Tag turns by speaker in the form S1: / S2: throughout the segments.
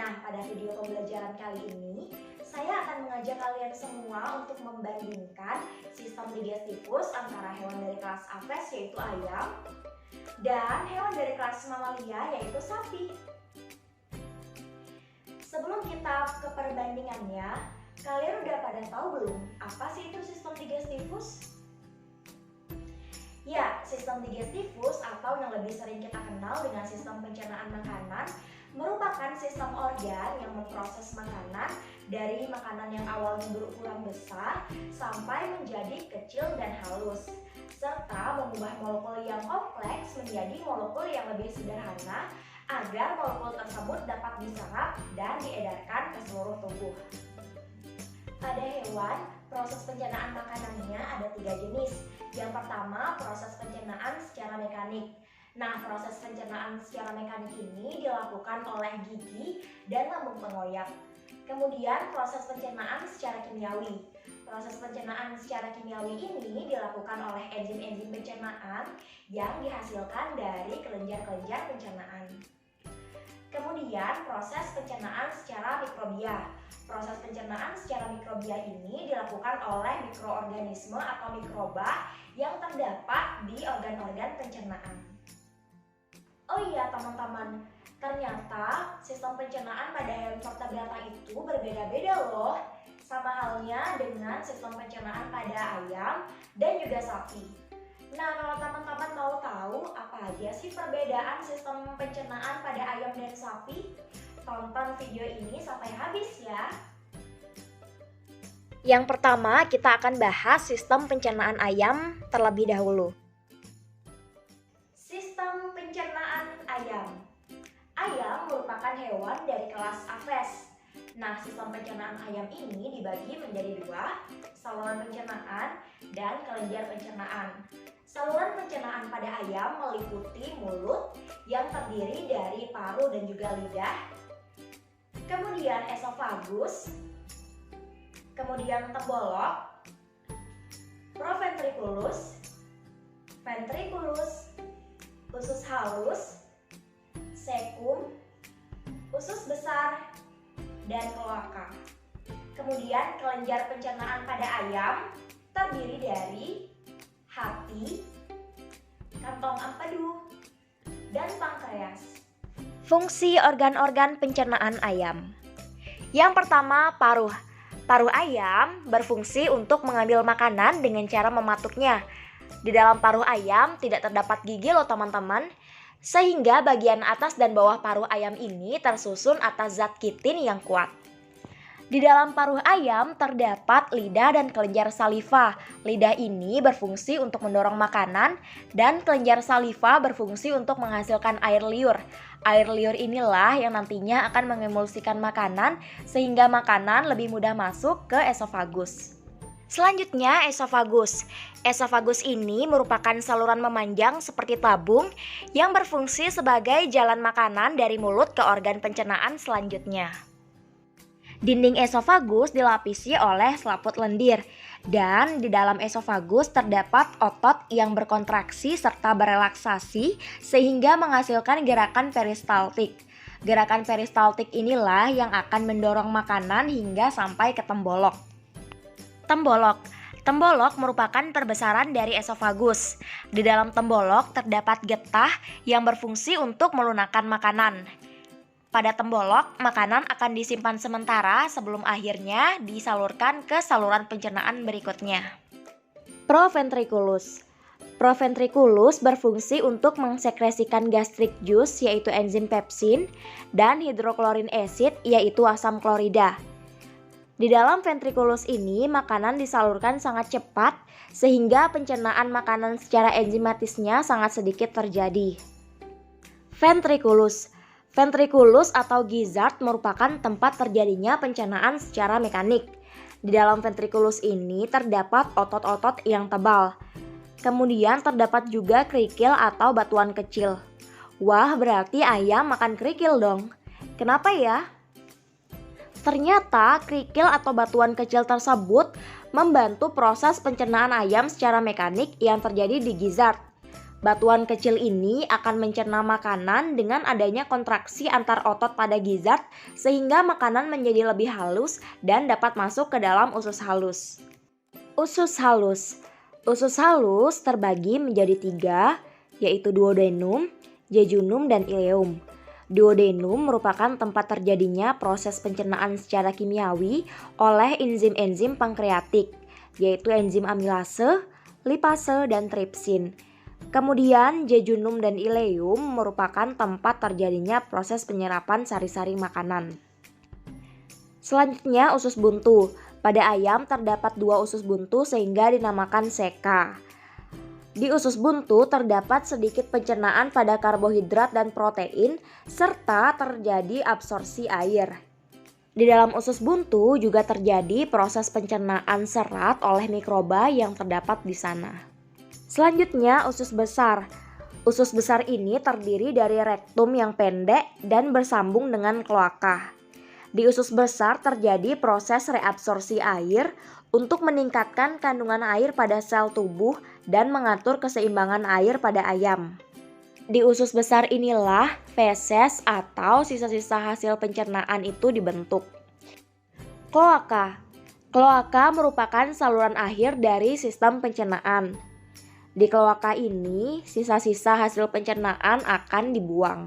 S1: Nah, pada video pembelajaran kali ini, saya akan mengajak kalian semua untuk membandingkan sistem digestifus antara hewan dari kelas Aves yaitu ayam dan hewan dari kelas mamalia yaitu sapi. Sebelum kita ke perbandingannya, kalian udah pada tahu belum apa sih itu sistem digestifus? Ya, sistem digestifus atau yang lebih sering kita kenal dengan sistem pencernaan makanan merupakan sistem organ yang memproses makanan dari makanan yang awalnya berukuran besar sampai menjadi kecil dan halus, serta mengubah molekul yang kompleks menjadi molekul yang lebih sederhana agar molekul tersebut dapat diserap dan diedarkan ke seluruh tubuh. Pada hewan, proses pencernaan makanannya ada 3 jenis. Yang pertama, proses pencernaan secara mekanik. Nah, proses pencernaan secara mekanik ini dilakukan oleh gigi dan lambung pengoyak. Kemudian, proses pencernaan secara kimiawi. Proses pencernaan secara kimiawi ini dilakukan oleh enzim-enzim pencernaan yang dihasilkan dari kelenjar-kelenjar pencernaan. Kemudian, proses pencernaan secara mikrobia. Proses pencernaan secara mikrobia ini dilakukan oleh mikroorganisme atau mikroba yang terdapat di organ-organ pencernaan. Oh iya teman-teman, ternyata sistem pencernaan pada hewan vertebrata itu berbeda-beda loh. Sama halnya dengan sistem pencernaan pada ayam dan juga sapi. Nah, kalau teman-teman mau tahu apa aja sih perbedaan sistem pencernaan pada ayam dan sapi? Tonton video ini sampai habis ya. Yang pertama, kita akan bahas sistem pencernaan ayam terlebih dahulu. Sistem pencernaan ayam. Ayam merupakan hewan dari kelas Aves. Nah, sistem pencernaan ayam ini dibagi menjadi 2, saluran pencernaan dan kelenjar pencernaan. Saluran pencernaan pada ayam meliputi mulut yang terdiri dari paru dan juga lidah, kemudian esofagus, kemudian tembolok, proventriculus, ventriculus, usus halus, cecum, usus besar, dan kloaka. Kemudian kelenjar pencernaan pada ayam terdiri dari hati, kantong empedu, dan pankreas. Fungsi organ-organ pencernaan ayam. Yang pertama, paruh. Paruh ayam berfungsi untuk mengambil makanan dengan cara mematuknya. Di dalam paruh ayam tidak terdapat gigi loh teman-teman, sehingga bagian atas dan bawah paruh ayam ini tersusun atas zat kitin yang kuat. Di dalam paruh ayam terdapat lidah dan kelenjar saliva. Lidah ini berfungsi untuk mendorong makanan dan kelenjar saliva berfungsi untuk menghasilkan air liur. Air liur inilah yang nantinya akan mengemulsikan makanan sehingga makanan lebih mudah masuk ke esofagus. Selanjutnya, esofagus. Esofagus ini merupakan saluran memanjang seperti tabung yang berfungsi sebagai jalan makanan dari mulut ke organ pencernaan selanjutnya. Dinding esofagus dilapisi oleh selaput lendir dan di dalam esofagus terdapat otot yang berkontraksi serta berelaksasi sehingga menghasilkan gerakan peristaltik. Gerakan peristaltik inilah yang akan mendorong makanan hingga sampai ke tembolok. Tembolok merupakan perbesaran dari esofagus. Di dalam tembolok terdapat getah yang berfungsi untuk melunakkan makanan. Pada tembolok, makanan akan disimpan sementara sebelum akhirnya disalurkan ke saluran pencernaan berikutnya. Proventriculus. Proventriculus berfungsi untuk mensekresikan gastric juice yaitu enzim pepsin dan hidroklorin acid yaitu asam klorida. Di dalam ventriculus ini, makanan disalurkan sangat cepat sehingga pencernaan makanan secara enzimatisnya sangat sedikit terjadi. Ventriculus. Ventriculus atau gizzard merupakan tempat terjadinya pencernaan secara mekanik. Di dalam ventriculus ini terdapat otot-otot yang tebal. Kemudian terdapat juga kerikil atau batuan kecil. Wah, berarti ayam makan kerikil dong. Kenapa ya? Ternyata kerikil atau batuan kecil tersebut membantu proses pencernaan ayam secara mekanik yang terjadi di gizzard. Batuan kecil ini akan mencerna makanan dengan adanya kontraksi antar otot pada gizzard sehingga makanan menjadi lebih halus dan dapat masuk ke dalam usus halus. Usus halus. Usus halus terbagi menjadi 3, yaitu duodenum, jejunum, dan ileum. Duodenum merupakan tempat terjadinya proses pencernaan secara kimiawi oleh enzim-enzim pankreatik, yaitu enzim amilase, lipase, dan tripsin. Kemudian jejunum dan ileum merupakan tempat terjadinya proses penyerapan sari-sari makanan. Selanjutnya usus buntu. Pada ayam terdapat 2 usus buntu sehingga dinamakan seka. Di usus buntu terdapat sedikit pencernaan pada karbohidrat dan protein serta terjadi absorpsi air. Di dalam usus buntu juga terjadi proses pencernaan serat oleh mikroba yang terdapat di sana. Selanjutnya usus besar. Usus besar ini terdiri dari rektum yang pendek dan bersambung dengan kloaka. Di usus besar terjadi proses reabsorpsi air untuk meningkatkan kandungan air pada sel tubuh dan mengatur keseimbangan air pada ayam. Di usus besar inilah feses atau sisa-sisa hasil pencernaan itu dibentuk. Kloaka. Kloaka merupakan saluran akhir dari sistem pencernaan. Di kloaka ini, sisa-sisa hasil pencernaan akan dibuang.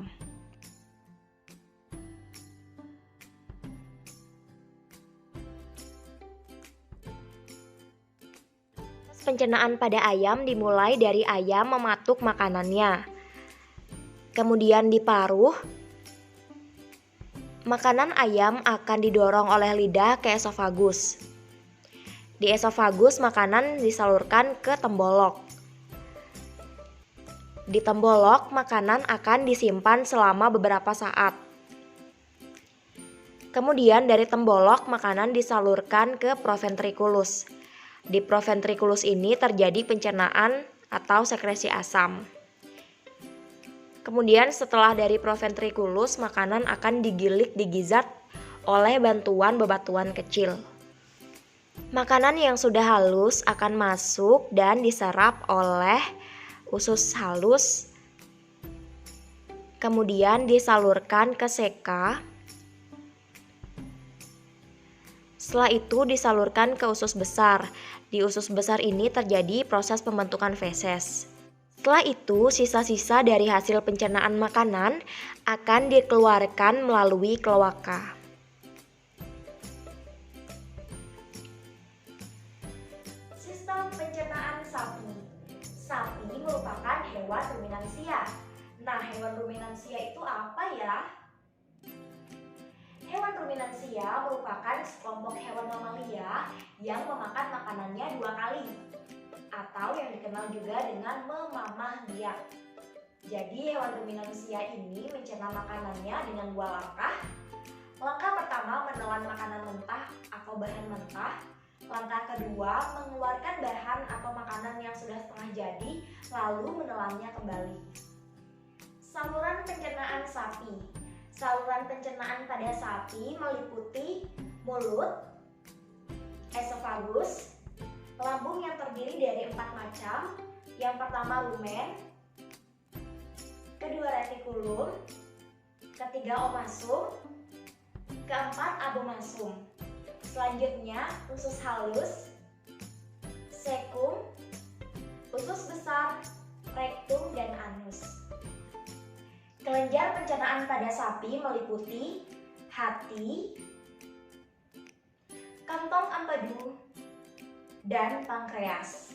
S1: Pencernaan pada ayam dimulai dari ayam mematuk makanannya. Kemudian diparuh. Makanan ayam akan didorong oleh lidah ke esofagus. Di esofagus makanan disalurkan ke tembolok. Di tembolok, makanan akan disimpan selama beberapa saat. Kemudian dari tembolok, makanan disalurkan ke proventriculus. Di proventriculus ini terjadi pencernaan atau sekresi asam. Kemudian setelah dari proventriculus, makanan akan digilik di gizzard oleh bantuan bebatuan kecil. Makanan yang sudah halus akan masuk dan diserap oleh usus halus, kemudian disalurkan ke seka. Setelah itu disalurkan ke usus besar. Di usus besar ini terjadi proses pembentukan feses. Setelah itu sisa-sisa dari hasil pencernaan makanan akan dikeluarkan melalui kloaka. Sistem pencernaan sapi. Sapi merupakan hewan ruminansia. Nah, hewan ruminansia itu apa ya? Hewan ruminansia merupakan sekelompok hewan mamalia yang memakan makanannya 2 kali, atau yang dikenal juga dengan memamah biak. Jadi hewan ruminansia ini mencerna makanannya dengan 2 langkah. Langkah pertama menelan makanan mentah atau bahan mentah. Langkah kedua, mengeluarkan bahan atau makanan yang sudah setengah jadi, lalu menelannya kembali. Saluran pencernaan sapi. Saluran pencernaan pada sapi meliputi mulut, esofagus, lambung yang terdiri dari 4 macam. Yang pertama rumen, kedua retikulum, ketiga omasum, keempat abomasum. Selanjutnya usus halus, sekum, usus besar, rektum, dan anus. Kelenjar pencernaan pada sapi meliputi hati, kantong empedu, dan pankreas.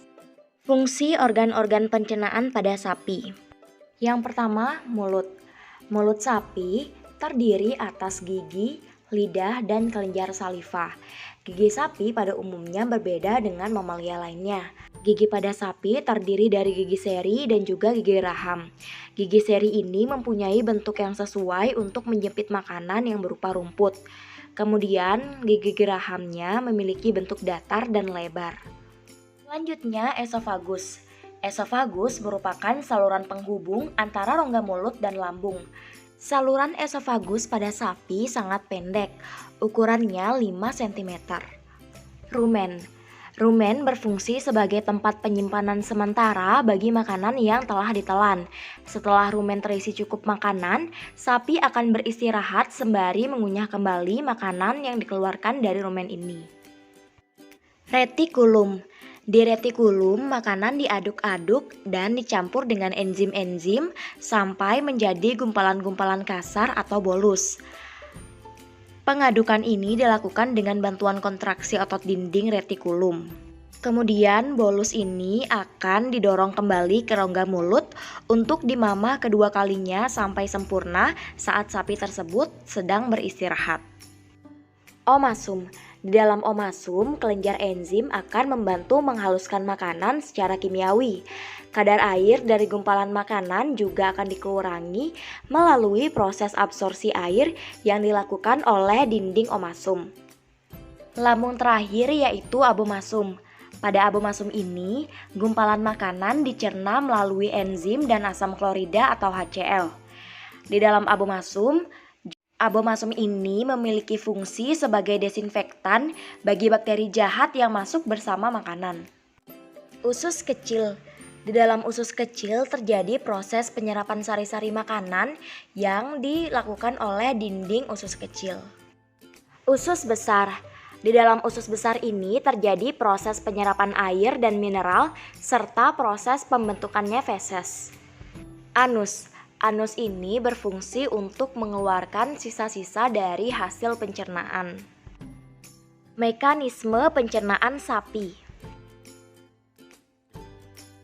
S1: Fungsi organ-organ pencernaan pada sapi. Yang pertama, mulut. Mulut sapi terdiri atas gigi, lidah, dan kelenjar saliva. Gigi sapi pada umumnya berbeda dengan mamalia lainnya. Gigi pada sapi terdiri dari gigi seri dan juga gigi raham. Gigi seri ini mempunyai bentuk yang sesuai untuk menjepit makanan yang berupa rumput. Kemudian gigi rahamnya memiliki bentuk datar dan lebar. Selanjutnya esofagus. Esofagus merupakan saluran penghubung antara rongga mulut dan lambung. Saluran esofagus pada sapi sangat pendek, ukurannya 5 cm. Rumen. Rumen berfungsi sebagai tempat penyimpanan sementara bagi makanan yang telah ditelan. Setelah rumen terisi cukup makanan, sapi akan beristirahat sembari mengunyah kembali makanan yang dikeluarkan dari rumen ini. Retikulum. Di retikulum, makanan diaduk-aduk dan dicampur dengan enzim-enzim sampai menjadi gumpalan-gumpalan kasar atau bolus. Pengadukan ini dilakukan dengan bantuan kontraksi otot dinding retikulum. Kemudian bolus ini akan didorong kembali ke rongga mulut untuk dimamah kedua kalinya sampai sempurna saat sapi tersebut sedang beristirahat. Omasum. Di dalam omasum, kelenjar enzim akan membantu menghaluskan makanan secara kimiawi. Kadar air dari gumpalan makanan juga akan dikurangi melalui proses absorpsi air yang dilakukan oleh dinding omasum. Lambung terakhir yaitu abomasum. Pada abomasum ini, gumpalan makanan dicerna melalui enzim dan asam klorida atau HCl. Di dalam abomasum ini memiliki fungsi sebagai desinfektan bagi bakteri jahat yang masuk bersama makanan. Usus kecil. Di dalam usus kecil terjadi proses penyerapan sari-sari makanan yang dilakukan oleh dinding usus kecil. Usus besar. Di dalam usus besar ini terjadi proses penyerapan air dan mineral serta proses pembentukannya feses. Anus. Anus ini berfungsi untuk mengeluarkan sisa-sisa dari hasil pencernaan. Mekanisme pencernaan sapi.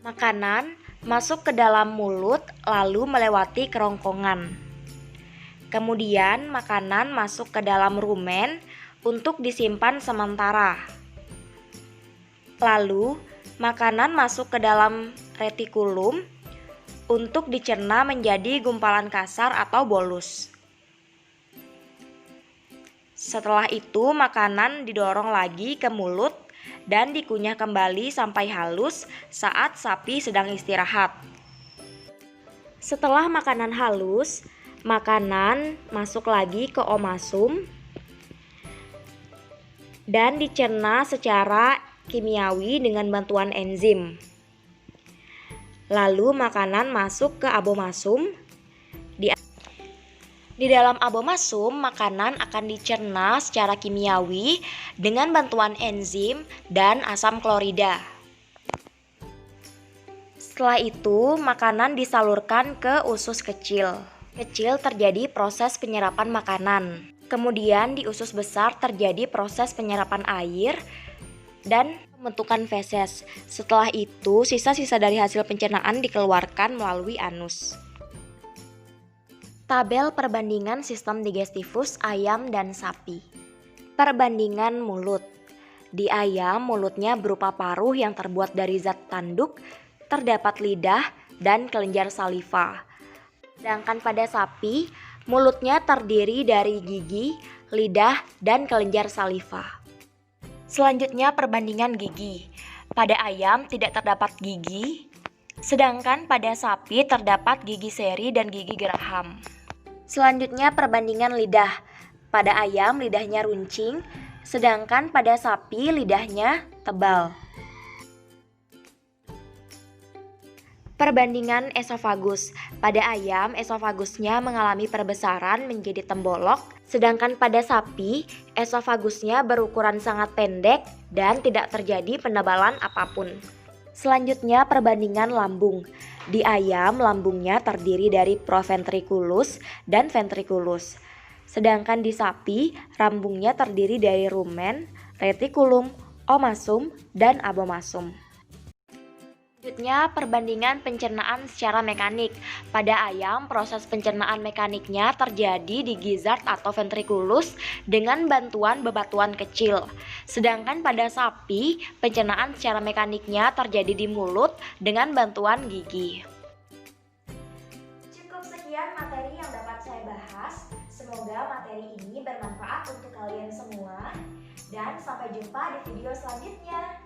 S1: Makanan masuk ke dalam mulut lalu melewati kerongkongan. Kemudian makanan masuk ke dalam rumen untuk disimpan sementara. Lalu makanan masuk ke dalam retikulum untuk dicerna menjadi gumpalan kasar atau bolus. Setelah itu makanan didorong lagi ke mulut dan dikunyah kembali sampai halus saat sapi sedang istirahat. Setelah makanan halus, makanan masuk lagi ke omasum dan dicerna secara kimiawi dengan bantuan enzim. Lalu makanan masuk ke abomasum. Di dalam abomasum, makanan akan dicerna secara kimiawi dengan bantuan enzim dan asam klorida. Setelah itu, makanan disalurkan ke usus kecil. Kecil terjadi proses penyerapan makanan. Kemudian di usus besar terjadi proses penyerapan air dan pembentukan feses. Setelah itu, sisa-sisa dari hasil pencernaan dikeluarkan melalui anus. Tabel perbandingan sistem digestifus ayam dan sapi. Perbandingan mulut. Di ayam, mulutnya berupa paruh yang terbuat dari zat tanduk, terdapat lidah dan kelenjar saliva. Sedangkan pada sapi, mulutnya terdiri dari gigi, lidah, dan kelenjar saliva. Selanjutnya perbandingan gigi. Pada ayam tidak terdapat gigi, sedangkan pada sapi terdapat gigi seri dan gigi geraham. Selanjutnya perbandingan lidah. Pada ayam lidahnya runcing, sedangkan pada sapi lidahnya tebal. Perbandingan esofagus. Pada ayam, esofagusnya mengalami perbesaran menjadi tembolok, sedangkan pada sapi, esofagusnya berukuran sangat pendek dan tidak terjadi penebalan apapun. Selanjutnya, perbandingan lambung. Di ayam, lambungnya terdiri dari proventriculus dan ventriculus. Sedangkan di sapi, lambungnya terdiri dari rumen, retikulum, omasum, dan abomasum. Selanjutnya, perbandingan pencernaan secara mekanik. Pada ayam, proses pencernaan mekaniknya terjadi di gizzard atau ventriculus dengan bantuan bebatuan kecil. Sedangkan pada sapi, pencernaan secara mekaniknya terjadi di mulut dengan bantuan gigi. Cukup sekian materi yang dapat saya bahas. Semoga materi ini bermanfaat untuk kalian semua. Dan sampai jumpa di video selanjutnya.